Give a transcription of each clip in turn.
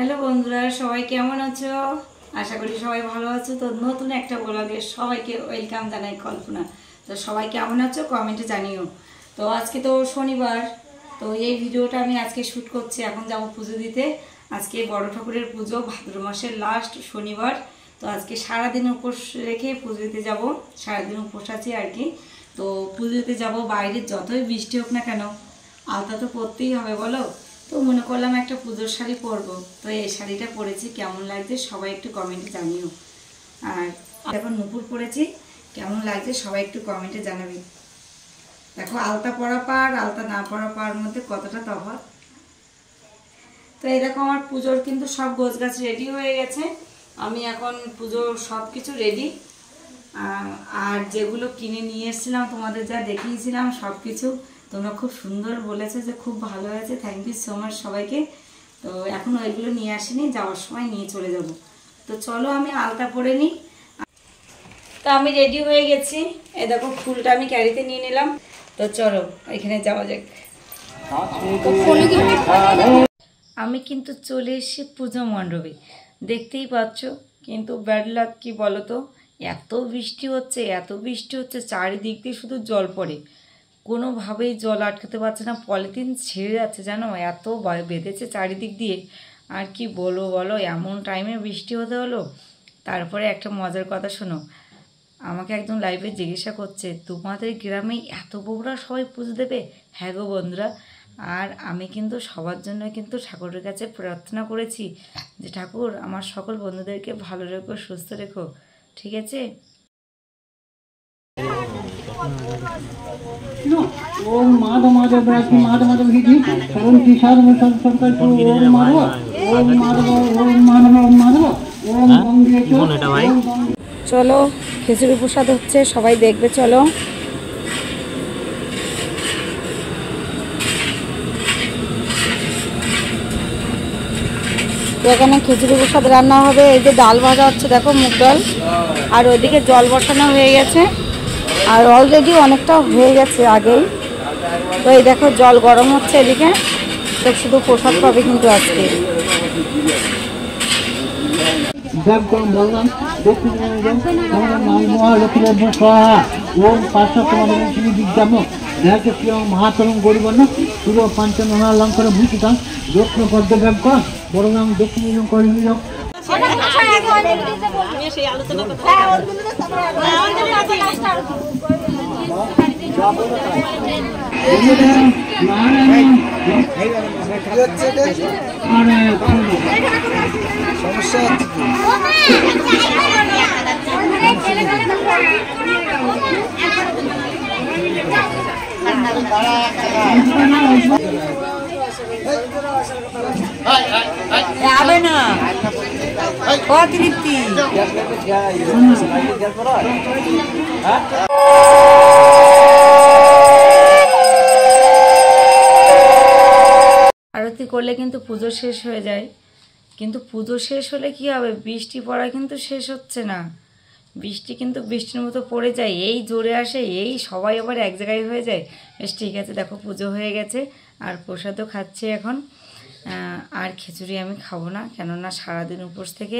Hello বন্ধুরা, সবাই কেমন আছো? আশা করি সবাই ভালো আছো। তো নতুন একটা ব্লগে সবাইকে ওয়েলকাম জানাই কল্পনা। তো সবাই কেমন আছো কমেন্টে জানিও। তো আজকে তো শনিবার, তো এই ভিডিওটা আমি আজকে শ্যুট করছি। এখন যাব পুজো দিতে। আজকে বড় ঠাকুরের পুজো, ভাদ্র মাসের লাস্ট শনিবার। তো আজকে সারাদিন উপোস রেখে পুজো দিতে যাব। সারাদিন উপোস আছি আর কি। তো পুজো দিতে যাবো, বাইরে যতই বৃষ্টি হোক না কেন আলতা তো পরতেই হবে বলো। তো মনে করলাম একটা পুজোর শাড়ি পরবো। তো এই শাড়িটা পরেছি, কেমন লাগছে সবাই একটু কমেন্টে জানিও। আর এখন নুপুর পরেছি, কেমন লাগছে সবাই একটু কমেন্টে জানাবে। দেখো আলতা পরা পার আলতা না পরা পার মধ্যে কতটা তফাৎ। তো এই দেখো আমার পুজোর কিন্তু সব গোছগাছ রেডি হয়ে গেছে। আমি এখন পুজোর সব কিছু রেডি। আর যেগুলো কিনে নিয়ে এসেছিলাম তোমাদের যা দেখিয়েছিলাম সব কিছু তোমরা খুব সুন্দর বলেছো যে খুব ভালো হয়েছে, থ্যাংক ইউ সো মাচ সবাইকে। তো এখন ওইগুলো নিয়ে আসিনি, যাওয়ার সময় নিয়ে চলে যাব। তো চলো আমি আলতা পরে নিই। তো আমি রেডি হয়ে গেছি, এই দেখো ফুলটা আমি ক্যারিতে নিয়ে নিলাম। তো চলো এখানে যাওয়া যাক। আমি কিন্তু চলে এসেছি পুজো মণ্ডপে, দেখতেই পাচ্ছ। কিন্তু ব্যাড লাক কি বলো তো, এত বৃষ্টি হচ্ছে, এত বৃষ্টি হচ্ছে, চারিদিক দিয়ে শুধু জল পড়ে, কোনোভাবেই জল আটকাতে পারছে না। পলিথিন ছিঁড়ে যাচ্ছে জানো, এত বেঁধেছে চারিদিক দিয়ে। আর কি বলবো বলো, এমন টাইমে বৃষ্টি হতে হলো। তারপরে একটা মজার কথা শোনো, আমাকে একজন লাইভে জিজ্ঞাসা করছে তোমাদের গ্রামে এত বউরা সবাই পুজো দেবে? হ্যাঁ গো বন্ধুরা। আর আমি কিন্তু সবার জন্য কিন্তু ঠাকুরের কাছে প্রার্থনা করেছি যে ঠাকুর আমার সকল বন্ধুদেরকে ভালো রেখো, সুস্থ রেখো, ঠিক আছে। ओम माधव माधव ब्रह्म माधव माधव हिधि सर्वं तिसार मसल संकल्प ओम माधव ओम माधव ओम गंगे চলো খিচুড়ি প্রসাদ হচ্ছে, সবাই দেখবে চলো। তো এখানে খিচুড়ি প্রসাদ রান্না হবে। এই যে ডাল ভাজা হচ্ছে দেখো, মুগ ডাল। আর ওইদিকে জল বসানো হয়ে গেছে, আর অলরেডি অনেকটা হয়ে গেছে আগেই। তো এই দেখো জল গরম হচ্ছে এদিকে। তো শুধু প্রসাদ পাবে কিন্তু আজকে। ओम पार्श्व महातरम गौरीवर्ण पूर्व पांचनालंकर भूषिता दक्षिण पद्म बड़गाम दक्षिण कौरीम যাবে না অতৃপ্তি। আরতি করলে কিন্তু পুজো শেষ হয়ে যায়, কিন্তু পুজো শেষ হলে কি হবে, বৃষ্টি পড়া কিন্তু শেষ হচ্ছে না। বৃষ্টি কিন্তু বৃষ্টির মতো পড়ে যায়, এই জোরে আসে, এই সবাই আবার এক জায়গায় হয়ে যায়। বেশ ঠিক আছে, দেখো পুজো হয়ে গেছে আর প্রসাদও খাচ্ছি এখন। আর খিচুড়ি আমি খাবো না, কেননা সারাদিন উপোস থেকে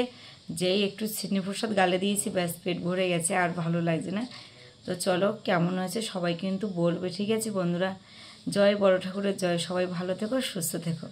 যেই একটু চিনি প্রসাদ গালে দিয়েছি ব্যাস পেট ভরে গেছে, আর ভালো লাগছে না। তো চলো কেমন হয়েছে সবাই কিন্তু বলবে, ঠিক আছে বন্ধুরা। জয় বড় ঠাকুরের জয়, সবাই ভালো থেকো, সুস্থ থেকো।